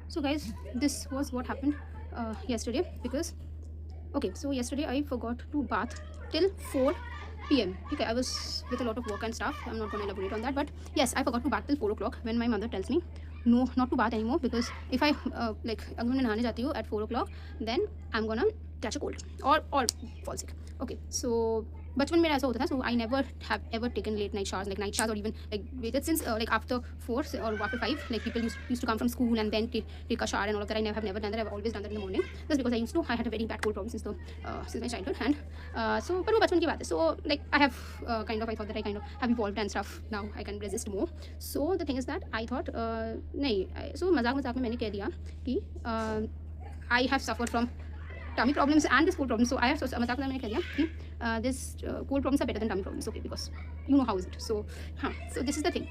So guys, this was what happened yesterday. Because okay, so yesterday I forgot to bath till 4 p.m. Okay, I was with a lot of work and stuff. I'm not going to elaborate on that, but yes, I forgot to bath till 4 o'clock when my mother tells me no, not to bath anymore, because if I like अगर मैं नहाने जाती हूँ at 4 o'clock, then I'm gonna catch a cold or fall sick. Okay, so बचपन में ऐसा होता था, so I never have ever taken late night showers, like night showers, or even like waited since like after 4 or after 5, like people used to come from school and then take a shower and all of that. I have never done that. I've always done that in the morning, just because I had a very bad cold problem since my childhood. And so but वो बचपन की बात है. So like I thought that I kind of have evolved and stuff. Now I can resist more. So the thing is that I thought नहीं, so मजाक मजाक में मैंने कह दिया कि I have suffered from tummy problems and this cold problems. So I have मजाक में मैंने कह दिया कि this cold problems are better than tummy problems. Okay, because you know how is it. So so this is the thing.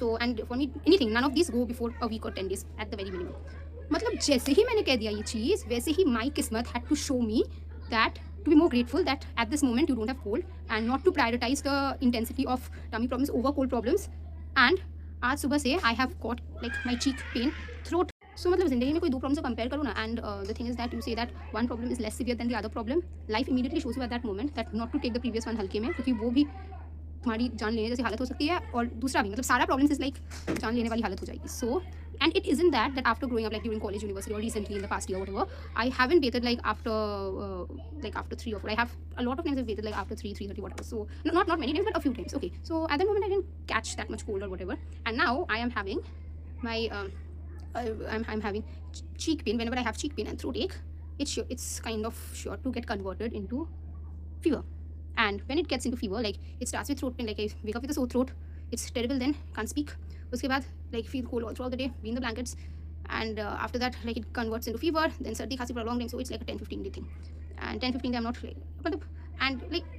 So and for me anything, none of these go before a week or 10 days at the very minimum. मतलब जैसे ही मैंने कह दिया ये चीज़, वैसे ही my किस्मत had to show me that to be more grateful that at this moment you don't have cold, and not to prioritize the intensity of tummy problems over cold problems. And आज सुबह से I have got like my cheek pain, throat. So मतलब ज़िंदगी में कोई दो problem से compare करो ना, and the thing is that you say that one problem is less severe than the other problem, life immediately shows you at that moment that not to take the previous one हल्के में, क्योंकि वो भी तुम्हारी जान लेने जैसी हालत हो सकती है, और दूसरा भी मतलब सारा प्रॉब्लम्स इज लाइक जान लेने वाली हालत हो जाएगी. सो and it isn't that after growing up, like during college, university, or recently in the past year, whatever, I haven't bathed like after 3 or 4. I have a lot of times I've bathed like after 3:30, whatever. So not many times, but a few times. Okay, so at that moment I didn't catch that much cold or whatever, and now I am having my I'm having cheek pain. Whenever I have cheek pain and throat ache, it's kind of sure to get converted into fever. And when it gets into fever, like it starts with throat pain, like I wake up with a sore throat, it's terrible, then can't speak. उसके बाद like feel cold all throughout the day, be in the blankets, and after that like it converts into fever, then सर्दी खांसी for a long time. So it's like a 10-15 day thing, and 10-15 day I'm not like, मतलब and like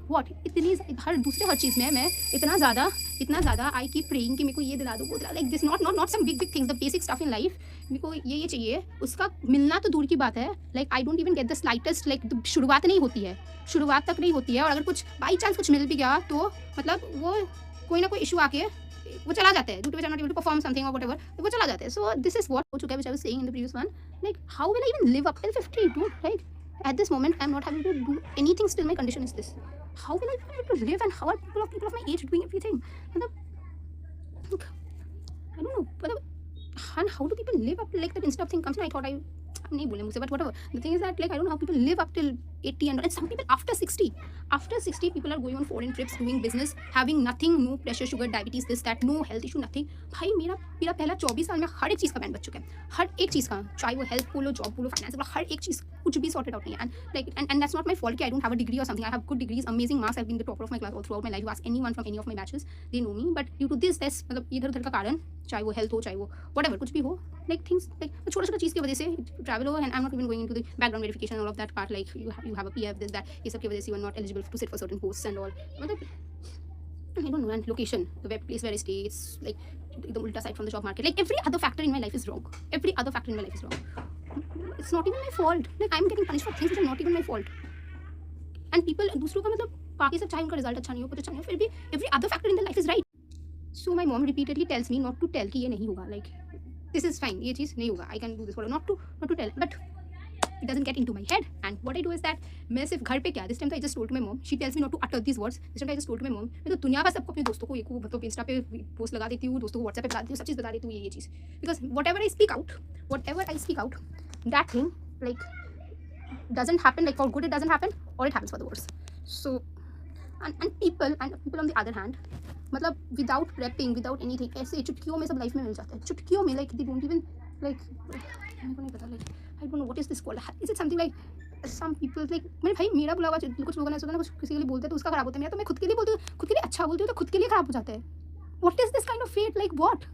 what इतनी हर दूसरे हर चीज़ में मैं इतना ज़्यादा I keep praying कि मेरे को ये दिला दो वो दिला, like this not some big things, the basic stuff in life. मेरे को ये चाहिए, उसका मिलना तो दूर की बात है. Like I don't even get the slightest, like शुरुआत नहीं होती है, शुरुआत तक नहीं होती है, और अगर कुछ बाई चांस कुछ मिल भी गया तो मतलब वो कोई ना कोई इशू आके वो चला जाता है, due to which I am not able to perform something और व्हाटएवर, तो वो चला जाता है. सो दिस इज व्हाट हो चुका है, which I was saying in the previous one. Like how will I even live up till 50 two, like at this moment I'm not having to do anything, still my condition is this. How will I be able to live, and how are people of my age doing everything? Look, I don't know, and how do people live up till like that instead of thing comes? I thought I नहीं बोले मुझसे, but whatever. The thing is that like I don't know how people live up till 80 and some people after 60. After 60 people are going on foreign trips, doing business, having nothing, no pressure, sugar, diabetes, this that, no health issue, nothing. भाई मेरा पहला 24 साल में हर एक चीज़ का band बच चुका है, हर एक चीज़ का, चाहे वो हेल्थ बोलो, जॉब बोलो, फाइनेंस बोलो, हर एक चीज़ कुछ भी सॉर्टेड आउट नहीं है. And like and that's not my fault कि I don't have a degree और something. I have good degrees, amazing marks, I have been the topper of my class all throughout my life. Ask anyone from any of my batches, they know me. But due to this मतलब इधर उधर का कारण, चाहे वो health हो, चाहे वो व्हाटएवर कुछ भी हो, लाइक थिंग्स लाइक छोटा चीज़ की वजह से ट्रैवल हो, and I am not even going into the background verification all of that part, like you have a PF this that, ये सब की वजह से you are not eligible to sit for certain posts and all. मतलब I don't know. And location, the web place where I stay, it's like the ulta side from the job market. Like every other factor in my life is wrong. Every other factor in my life is wrong. It's not even my fault. Like I'm getting punished for things which are not even my fault. And people, दूसरों का मतलब बाकी सब चाहे उनका result अच्छा नहीं हो, कुछ अच्छा नहीं हो, फिर भी every other factor in their life is right. So my mom repeatedly tells me not to tell कि ये नहीं होगा. Like this is fine. ये चीज़ नहीं होगा. I can do this. Not to tell. But it doesn't get into my head. And what I do is that मैं सिर्फ घर पे क्या, this time तो I just told to my mom, she tells me not to utter these words. This time I just told to my mom, मैं तो दुनिया का सबको अपने दोस्तों को एक मतलब इंस्टा पे पोस्ट लगा देती हूँ, दोस्तों को व्हाट्सएप पे बता देती हूँ, सब चीज़ बता देती हूँ ये चीज़. Because whatever I speak out, that thing like doesn't happen, like for good it doesn't happen, or it happens for the worse. So and people on the other hand, मतलब without prepping, without anything, ऐसे चुटकियों में सब life में मिल जाता है, चुटकियों में, like they don't even like मेरे को नहीं पता, like I don't know what is this called. Is it something like some people like मेरे भाई मेरा बुला हुआ कुछ लोगों ने सोचा ना, कुछ किसी के लिए बोलते हैं तो उसका खराब होता है, मेरा तो मैं खुद के लिए बोलती हूँ, खुद के लिए अच्छा बोलती हूँ तो खुद के लिए खराब हो जाता है. What is this kind of fate? Like what?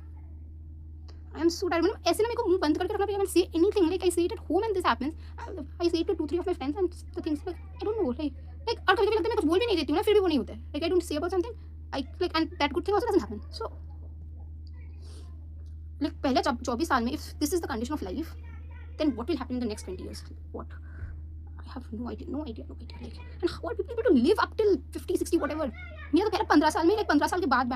I am so tired. मतलब ऐसे ना मेरे को मुंह बंद करके रखना पड़ेगा. I say anything, like I say it at home and this happens. I say it to 2-3 of my friends and the things like I don't know, like और कभी-कभी लगता है मैं कुछ बोल भी नहीं देती हूँ ना, फिर भी वो नहीं होता है. Like I don't say about something, I like, and that good thing also doesn't happen. So like पहले 24 साल में if this is the condition of life, then what will happen in the next 20 years? What? I have no idea. Like, and how are people able to live up till 50, 60, whatever? मेरा तो पहले 15 साल में, like 15 साल के बाद